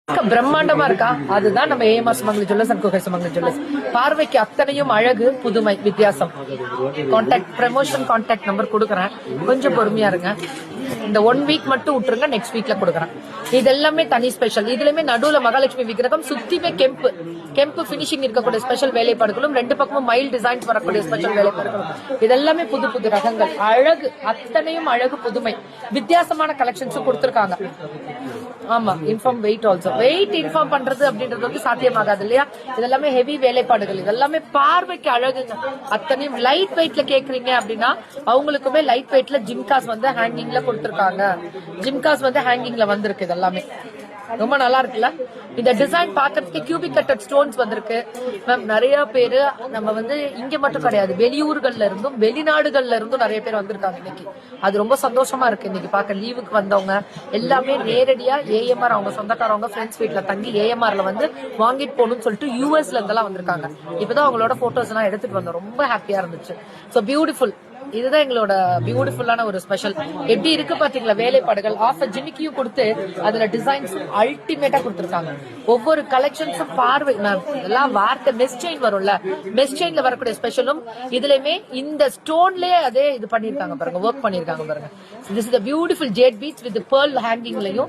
பிரம்மாண்டமா இருக்கா? அதுதான் நம்ம ஏஎம்ஆர் சுமங்கலி ஜுவல்லர்ஸ் அண்ட் குகை சுமங்கலி ஜுவல்லர்ஸ். பார்வைக்கு அத்தனையும் அழகு, புதுமை, வித்தியாசம். கான்டாக்ட் ப்ரமோஷன் கான்டாக்ட் நம்பர் கொடுக்குறேன், கொஞ்சம் பொறுமையா இருங்க. இந்த 1 வீக் மட்டும் விட்டுருங்க, நெக்ஸ்ட் வீக்ல கொடுக்குறேன். இது எல்லாமே தனி ஸ்பெஷல். இதுலயுமே நடுவுல மகாலட்சுமி விக்கிரகம், சுத்திமே கெம்பு பினிஷிங் இருக்கக்கூடிய ஸ்பெஷல் வேலைப்பாடுகளும், 2 பக்கமும் மயில் டிசைன்ஸ் வரக்கூடிய ஸ்பெஷல் வேலைப்பாடுகளும். இதெல்லாமே புது புது ரகங்கள், அழகு, அத்தனையும் அழகு, புதுமை, வித்தியாசமான கலெக்ஷன்ஸும் கொடுத்திருக்காங்க. ஆமா, inform weight also. Weight inform பண்றது அப்படின்றது வந்து சாத்தியமாகாது இல்லையா? இதெல்லாமே ஹெவி வேலைப்பாடுகள், இதெல்லாமே பார்வைக்கு அழகுங்க. அத்தனையும் லைட் வெயிட்ல கேக்குறீங்க அப்படின்னா அவங்களுக்குமே லைட் வெயிட்ல ஜிம்காஸ் வந்து ஹேங்கிங்ல கொடுத்திருக்காங்க. ஜிம்காஸ் வந்து ஹேங்கிங்ல வந்திருக்கு. இதெல்லாமே ரொம்ப நல்லா இருக்குல்ல? இந்த டிசைன் பாக்கிறதுக்கு கியூபிக் கட்டட் ஸ்டோன்ஸ் வந்திருக்கு மேம். நிறைய பேரு நம்ம வந்து இங்க மட்டும் கிடையாது, வெளியூர்கள்ல இருந்தும் வெளிநாடுகள்ல இருந்தும் நிறைய பேர் வந்திருக்காங்க இன்னைக்கு. அது ரொம்ப சந்தோஷமா இருக்கு. இன்னைக்கு பாக்க லீவுக்கு வந்தவங்க எல்லாமே நேரடியா ஏஎம்ஆர் அவங்க சொந்தக்காரவங்க ஃப்ரெண்ட்ஸ் வீட்ல தங்கி ஏஎம்ஆர்ல வந்து வாங்கிட்டு போகணும்னு சொல்லிட்டு யூஎஸ்ல இருந்தெல்லாம் வந்திருக்காங்க. இப்பதான் அவங்களோட போட்டோஸ் எல்லாம் எடுத்துட்டு வந்தோம், ரொம்ப ஹாப்பியா இருந்துச்சு. So beautiful. இதுதான் எங்களோட பியூட்டிஃபுல்லான ஒரு ஸ்பெஷல். எப்படி இருக்கு பாத்தீங்களா வேலைப்பாடுகள்? ஆஃப் ஜிமிக்கியும் கொடுத்து அதுல டிசைன்ஸ் அல்டிமேட்டா கொடுத்திருக்காங்க. ஒவ்வொரு கலெக்ஷன்ஸும் பார்வை மேம், இதெல்லாம் வார்த்தை மெஸ் செயின் வரும்ல, மெஸ் செயின்ல வரக்கூடிய ஸ்பெஷலும் இதுலயுமே இந்த ஸ்டோன்லயே அதே இது பண்ணிருக்காங்க பாருங்க, ஒர்க் பண்ணிருக்காங்க பாருங்க. This is the beautiful jade beads with pearl ஹேங்கிங்லயும்